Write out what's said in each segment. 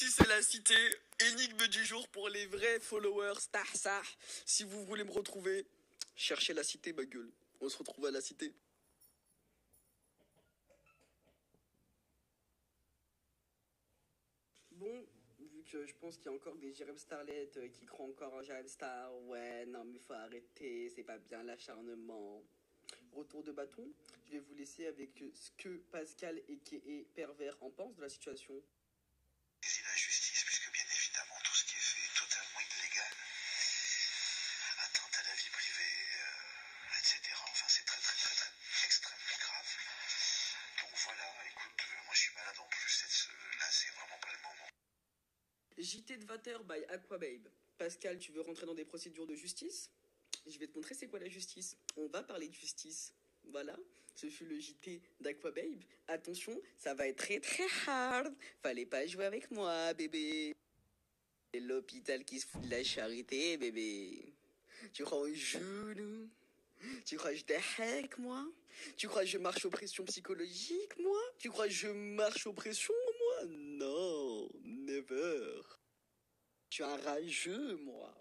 Justice et la cité, énigme du jour pour les vrais followers. Ça. Si vous voulez me retrouver, cherchez la cité, ma gueule. On se retrouve à la cité. Bon, vu que je pense qu'il y a encore des Jérém Starlet qui croient encore en Jérém Star, ouais, non mais faut arrêter, c'est pas bien l'acharnement. Retour de bâton, je vais vous laisser avec ce que Pascal et Pervers en pense de la situation. Saisir la justice, puisque bien évidemment tout ce qui est fait est totalement illégal. Atteinte à la vie privée, etc. Enfin c'est très extrêmement grave. Donc voilà, écoute, moi je suis malade en plus, là c'est vraiment pas le moment. JT de 20h by Aquababe. Pascal, tu veux rentrer dans des procédures de justice? Je vais te montrer c'est quoi la justice. On va parler de justice. Voilà, ce fut le JT d'Aquababe. Attention, ça va être très hard. Fallait pas jouer avec moi, bébé. C'est l'hôpital qui se fout de la charité, bébé. Tu crois au genou? Tu crois que je déhack, moi? Tu crois que je marche aux pressions psychologiques, moi? Tu crois que je marche aux pressions, moi? Non, never. Tu es un rageux, moi.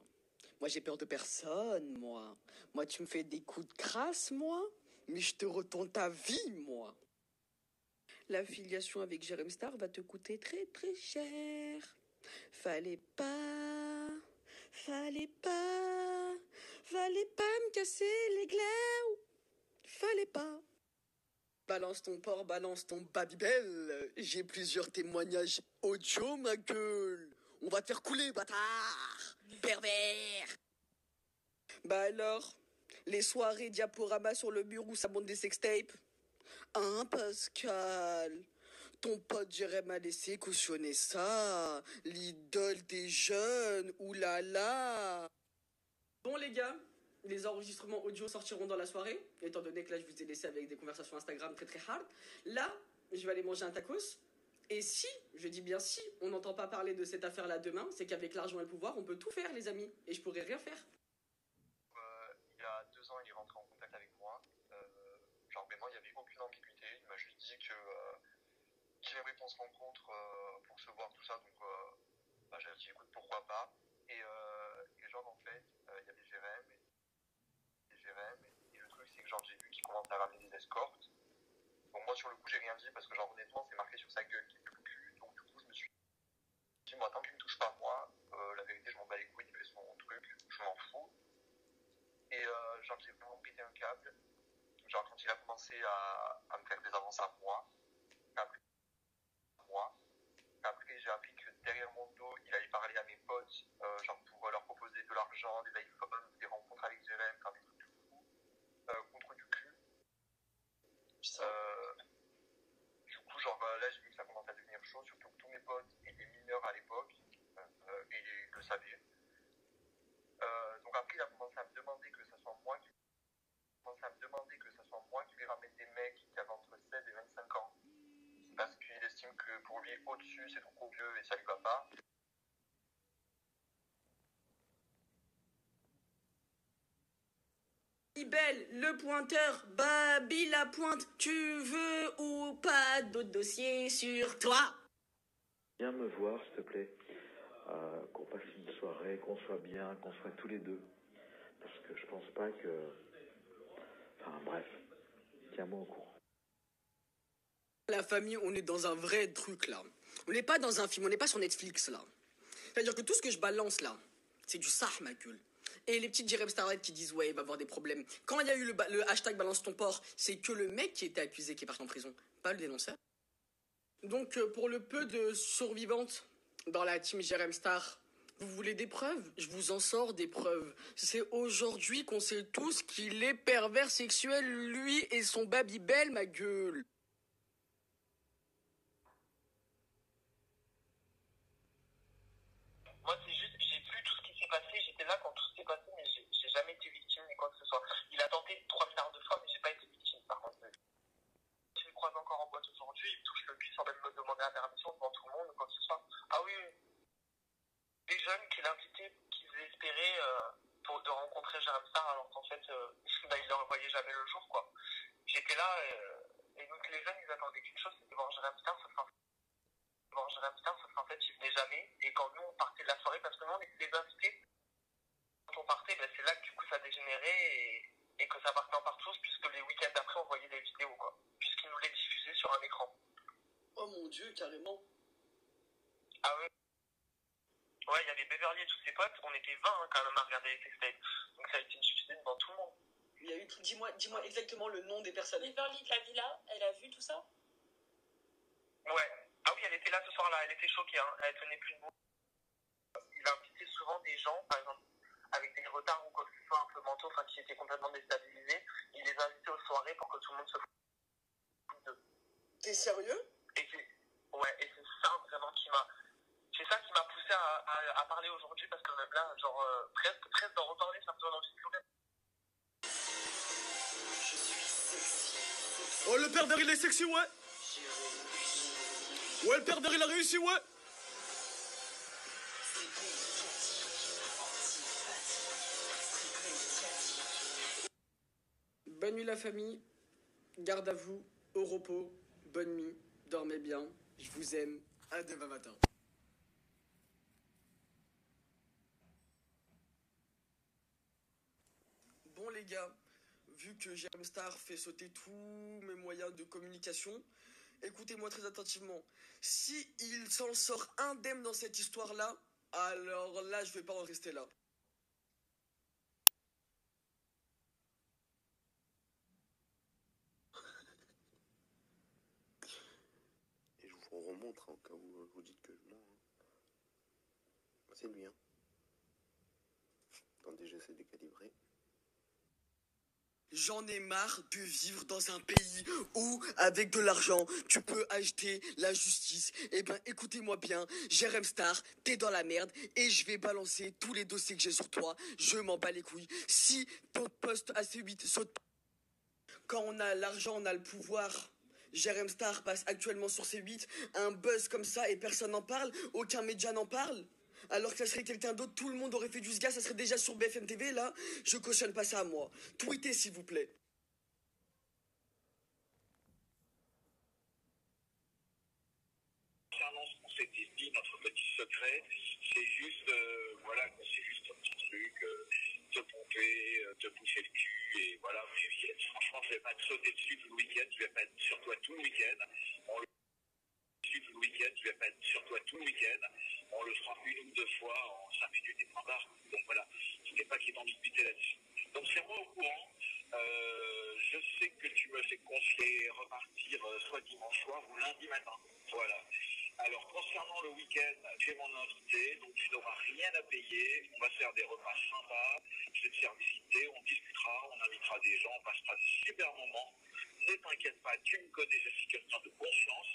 Moi, j'ai peur de personne, moi. Moi, tu me fais des coups de crasse, moi. Mais je te retourne ta vie, moi. L'affiliation avec Jérém Star va te coûter très cher. Fallait pas me casser les glaires. Fallait pas. Balance ton porc, balance ton Babybel. J'ai plusieurs témoignages audio, ma gueule. On va te faire couler, bâtard. Pervers. Bah alors, les soirées diaporama sur le mur où ça monte des sextapes. Hein, Pascal? Ton pote Jérém a laissé cautionner ça. L'idole des jeunes, oulala. Bon les gars, les enregistrements audio sortiront dans la soirée, étant donné que là je vous ai laissé avec des conversations Instagram très hard. Là, je vais aller manger un tacos. Et si, je dis bien si, on n'entend pas parler de cette affaire-là demain, c'est qu'avec l'argent et le pouvoir, on peut tout faire les amis. Et je pourrais rien faire. Il y a 2 ans, il est rentré en contact avec moi. Genre vraiment, il n'y avait aucune ambiguïté. Il m'a juste dit qu'il aimerait qu'on se rencontre pour se voir, tout ça. Donc j'ai dit écoute, pourquoi pas. Et genre en fait, il y avait Jérém et le truc c'est que genre j'ai vu qu'il commençait à ramener des escortes. Bon moi sur le coup j'ai rien dit parce que genre honnêtement c'est marqué sur sa gueule qu'il pue le cul. Donc du coup je me suis dit moi tant qu'il me touche pas moi, la vérité je m'en bats les couilles, il fait son truc, je m'en fous. Et genre j'ai vraiment pété un câble. Genre quand il a commencé à me faire des avances à moi, après j'ai appris que derrière mon dos il allait parler à mes potes, genre pour leur proposer de l'argent, des iPhones, des rencontres avec Jérém, faire des trucs de fou, contre du cul. Du coup genre là j'ai vu que ça commençait à devenir chaud, surtout que tous mes potes étaient mineurs à l'époque et ils le savaient. Donc après il a commencé à me demander que ça soit moi qui lui ramène des mecs qui avaient entre 16 et 25 ans. Parce qu'il estime que pour lui, au-dessus, c'est trop vieux et ça lui va pas. Babybel, le pointeur, Baby la pointe, tu veux ou pas d'autres dossiers sur toi? Viens me voir, s'il te plaît. Qu'on passe une soirée, qu'on soit bien, qu'on soit tous les deux. Parce que je pense pas que... Enfin bref, tiens-moi au courant. La famille, on est dans un vrai truc là. On n'est pas dans un film, on n'est pas sur Netflix là. C'est-à-dire que tout ce que je balance là, c'est du sah ma gueule. Et les petites Jérém Starlet qui disent ouais il va avoir des problèmes. Quand il y a eu le hashtag balance ton porc, c'est que le mec qui était accusé qui est parti en prison, pas le dénonceur. Donc pour le peu de survivantes dans la team Jérém Star, vous voulez des preuves? Je vous en sors des preuves. C'est aujourd'hui qu'on sait tous qu'il est pervers sexuel, lui et son Babybel, ma gueule. Moi, c'est juste, j'ai vu tout ce qui s'est passé, j'étais là quand tout s'est passé, mais j'ai jamais été victime ni quoi que ce soit. Il a tenté 3 milliards de fois, mais j'ai pas été victime, par contre. Je le croise encore en boîte aujourd'hui, il me touche le cul sans même me demander la permission devant tout le monde, quoi que ce soit. Ah oui, des jeunes qu'il invitait, qui faisaient espérer de rencontrer Jérém Star, alors qu'en fait, il leur voyait jamais le jour, quoi. J'étais là, et donc les jeunes, ils attendaient qu'une chose, c'était voir Jérém Star, ça sera voir Jérém Star, parce qu'en fait, il venait jamais. Et quand nous, on partait de la soirée, parce que nous, on était des invités, quand on partait, ben, c'est là que du coup, ça dégénérait et que ça partait en partouze, puisque les week-ends d'après, on voyait des vidéos, quoi. Puisqu'ils nous les diffusaient sur un écran. Oh mon Dieu, carrément. Ah ouais. Ouais, il y avait Beverly et tous ses potes, on était 20 hein, quand même à regarder les sextapes. Donc ça a été diffusé devant tout le monde. Il y a eu dis-moi exactement le nom des personnes. Beverly de la villa, elle a vu tout ça? Ouais. Ah oui, elle était là ce soir-là, elle était choquée, hein. Elle tenait plus debout. Il invitait souvent des gens, par exemple, avec des retards ou quoi que ce soit un peu mentaux, enfin qui étaient complètement déstabilisés. Il les invitait aux soirées pour que tout le monde se foute d'eux. T'es sérieux? Et c'est ça vraiment qui m'a... C'est ça qui m'a poussé à parler aujourd'hui, parce que même là, genre, presque d'en reparler, ça me donne envie de pleurer. Je suis sexy. Oh, le pervers, il est sexy, ouais. Ouais, le pervers, il a réussi, ouais. Bonne nuit la famille, garde à vous, au repos, bonne nuit, dormez bien, je vous aime, à demain matin. Bon les gars, vu que Jérém Star fait sauter tous mes moyens de communication, écoutez-moi très attentivement. Si il s'en sort indemne dans cette histoire-là, alors là je vais pas en rester là. Et je vous remontre au cas où vous dites que je mens. C'est lui, hein. Attendez, j'essaie de décalibrer. J'en ai marre de vivre dans un pays où, avec de l'argent, tu peux acheter la justice. Eh ben, écoutez-moi bien, Jérém Star, t'es dans la merde et je vais balancer tous les dossiers que j'ai sur toi. Je m'en bats les couilles. Si ton poste à C8 saute... Quand on a l'argent, on a le pouvoir. Jérém Star passe actuellement sur C8, un buzz comme ça et personne n'en parle, aucun média n'en parle. Alors que ça serait quelqu'un d'autre, tout le monde aurait fait du sgas, ça serait déjà sur BFM TV, là, je cautionne pas ça à moi. Tweetez s'il vous plaît. Concernant ce qu'on s'était dit, notre petit secret, c'est juste, voilà, c'est juste un petit truc, te pomper, te bouffer le cul, et voilà, mais franchement, je vais pas te sauter dessus tout le week-end, je vais pas être sur toi tout le week-end, on le tout le week-end, je vais pas être sur toi tout le week-end, on le fera une ou deux fois en 5 minutes et point barre, donc voilà, je n'ai pas qu'il y ait d'ambiguïté là-dessus. Donc c'est moi au courant, je sais que tu me fais confier repartir soit dimanche soir ou lundi matin, voilà. Alors, concernant le week-end, tu es mon invité, donc tu n'auras rien à payer. On va faire des repas sympas, je vais te faire visiter, on discutera, on invitera des gens, on passera de super moments. Ne t'inquiète pas, tu me connais, je suis quelqu'un de confiance.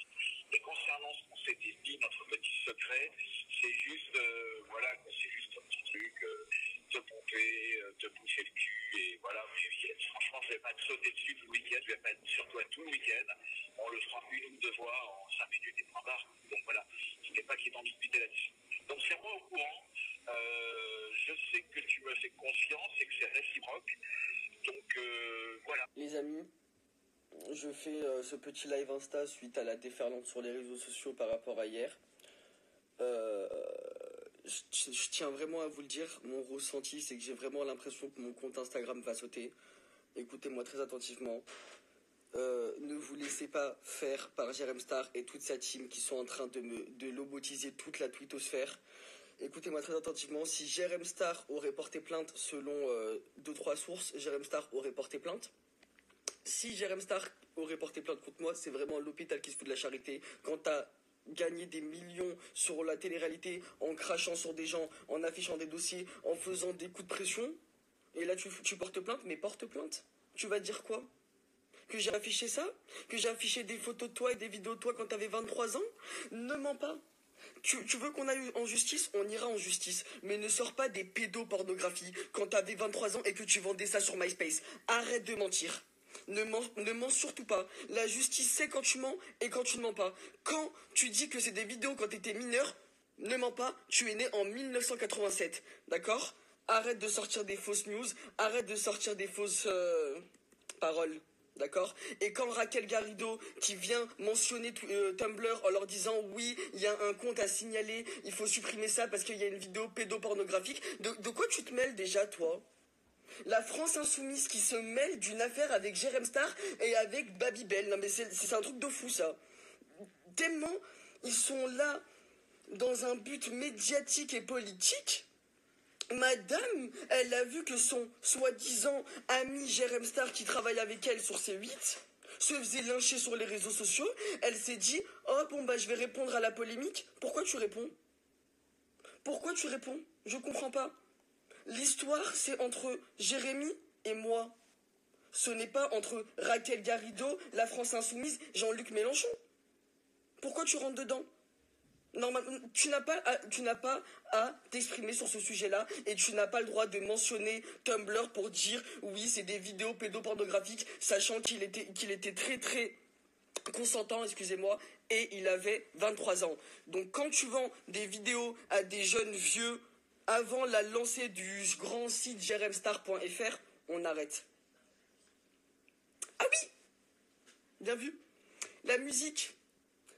Et concernant ce qu'on s'était dit, notre petit secret, c'est juste, voilà, c'est juste un petit truc, te pomper, te bouffer le cul, et voilà, mais franchement, je vais pas te sauter dessus tout le week-end, je vais pas être sur toi tout le week-end, on le fera une ou deux fois en 5 minutes et point barre, donc voilà, je n'ai pas qu'il y ait d'ambiguïté là-dessus. Donc c'est moi au courant, je sais que tu me fais confiance et que c'est réciproque, donc voilà. Les amis, je fais ce petit live Insta suite à la déferlante sur les réseaux sociaux par rapport à hier. Je tiens vraiment à vous le dire, mon ressenti c'est que j'ai vraiment l'impression que mon compte Instagram va sauter. Écoutez-moi très attentivement. Ne vous laissez pas faire par Jérém Star et toute sa team qui sont en train de lobotiser toute la twittosphère. Écoutez-moi très attentivement, si Jérém Star aurait porté plainte selon 2-3 sources, Jérém Star aurait porté plainte. Si Jérém Star aurait porté plainte contre moi, c'est vraiment l'hôpital qui se fout de la charité. Quand t'as gagné des millions sur la télé-réalité en crachant sur des gens, en affichant des dossiers, en faisant des coups de pression, et là tu portes plainte, mais porte plainte. Tu vas dire quoi? Que j'ai affiché ça? Que j'ai affiché des photos de toi et des vidéos de toi quand t'avais 23 ans? Ne mens pas. Tu veux qu'on aille en justice? On ira en justice. Mais ne sors pas des pédopornographies quand t'avais 23 ans et que tu vendais ça sur MySpace. Arrête de mentir. Ne mens surtout pas. La justice sait quand tu mens et quand tu ne mens pas. Quand tu dis que c'est des vidéos quand t'étais mineur, ne mens pas, tu es né en 1987. D'accord? Arrête de sortir des fausses news. Arrête de sortir des fausses paroles. D'accord? Et quand Raquel Garrido, qui vient mentionner Tumblr en leur disant oui, il y a un compte à signaler, il faut supprimer ça parce qu'il y a une vidéo pédopornographique, de quoi tu te mêles déjà, toi? La France Insoumise qui se mêle d'une affaire avec Jérém Star et avec Babybel. Non mais c'est un truc de fou, ça. Tellement ils sont là dans un but médiatique et politique. Madame, elle a vu que son soi-disant ami Jérém Star qui travaille avec elle sur C8 se faisait lyncher sur les réseaux sociaux. Elle s'est dit, oh bon bah je vais répondre à la polémique. Pourquoi tu réponds? Pourquoi tu réponds? Je comprends pas. L'histoire c'est entre Jérémy et moi. Ce n'est pas entre Raquel Garrido, la France Insoumise, Jean-Luc Mélenchon. Pourquoi tu rentres dedans? Normalement, tu n'as pas à t'exprimer sur ce sujet-là et tu n'as pas le droit de mentionner Tumblr pour dire oui, c'est des vidéos pédopornographiques, sachant qu'il était très très consentant, excusez-moi, et il avait 23 ans. Donc quand tu vends des vidéos à des jeunes vieux avant la lancée du grand site jeremstar.fr, on arrête. Ah oui, bien vu. La musique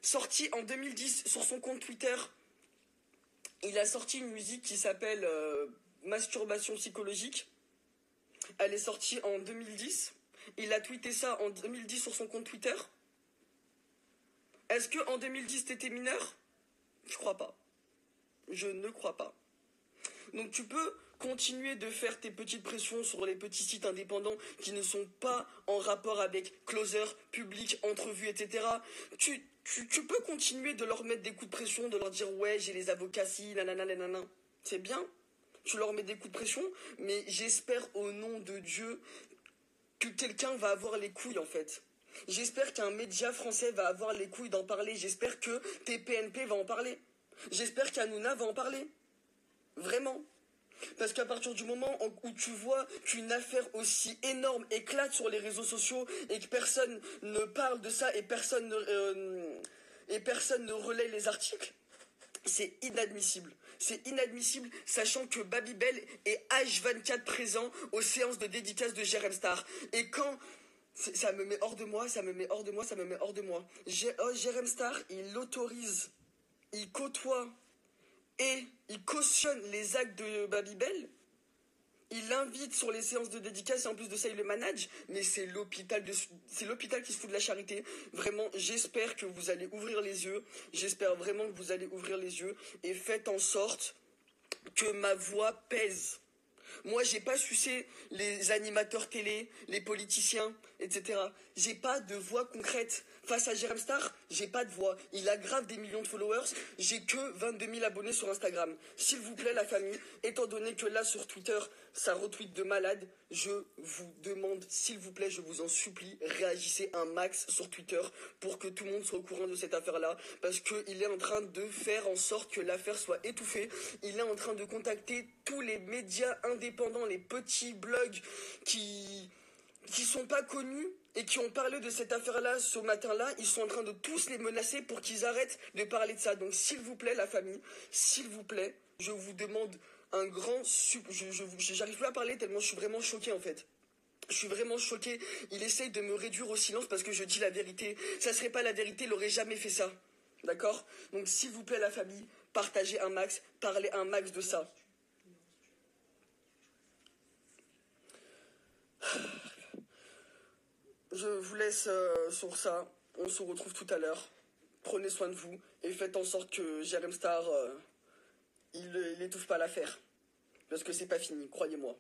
sortie en 2010 sur son compte Twitter, il a sorti une musique qui s'appelle Masturbation psychologique. Elle est sortie en 2010. Il a tweeté ça en 2010 sur son compte Twitter. Est-ce qu'en 2010 t'étais mineur? Je crois pas. Je ne crois pas. Donc tu peux continuer de faire tes petites pressions sur les petits sites indépendants qui ne sont pas en rapport avec Closer, Public, Entrevue, etc. Tu peux continuer de leur mettre des coups de pression, de leur dire ouais j'ai les avocats si, nanana, nanana. C'est bien, tu leur mets des coups de pression, mais j'espère au nom de Dieu que quelqu'un va avoir les couilles en fait. J'espère qu'un média français va avoir les couilles d'en parler, j'espère que TPNP va en parler. J'espère qu'Hanouna va en parler. Vraiment. Parce qu'à partir du moment où tu vois qu'une affaire aussi énorme éclate sur les réseaux sociaux et que personne ne parle de ça et personne ne relaie les articles, c'est inadmissible. C'est inadmissible, sachant que Babybel est H24 présent aux séances de dédicace de Jérém Star. Et quand... Ça me met hors de moi, ça me met hors de moi, ça me met hors de moi. Jérém Star, il autorise, il côtoie et il cautionne les actes de Babybel. Il l'invite sur les séances de dédicace et en plus de ça, il le manage. Mais c'est l'hôpital qui se fout de la charité. Vraiment, j'espère que vous allez ouvrir les yeux. J'espère vraiment que vous allez ouvrir les yeux et faites en sorte que ma voix pèse. Moi, j'ai pas sucé les animateurs télé, les politiciens, etc. J'ai pas de voix concrète. Face à Jérém Star, j'ai pas de voix. Il a grave des millions de followers. J'ai que 22 000 abonnés sur Instagram. S'il vous plaît, la famille, étant donné que là, sur Twitter, ça retweet de malade, je vous demande, s'il vous plaît, je vous en supplie, réagissez un max sur Twitter pour que tout le monde soit au courant de cette affaire-là. Parce qu'il est en train de faire en sorte que l'affaire soit étouffée. Il est en train de contacter tous les médias indépendants, les petits blogs qui sont pas connus et qui ont parlé de cette affaire-là ce matin-là. Ils sont en train de tous les menacer pour qu'ils arrêtent de parler de ça. Donc s'il vous plaît, la famille, s'il vous plaît, je vous demande un grand... J'arrive plus à parler tellement je suis vraiment choqué en fait. Je suis vraiment choqué. Il essaye de me réduire au silence parce que je dis la vérité. Ça serait pas la vérité, il aurait jamais fait ça. D'accord? Donc s'il vous plaît, la famille, partagez un max, parlez un max de ça. Je vous laisse sur ça. On se retrouve tout à l'heure. Prenez soin de vous et faites en sorte que Jérém Star, il n'étouffe pas l'affaire. Parce que c'est pas fini, croyez-moi.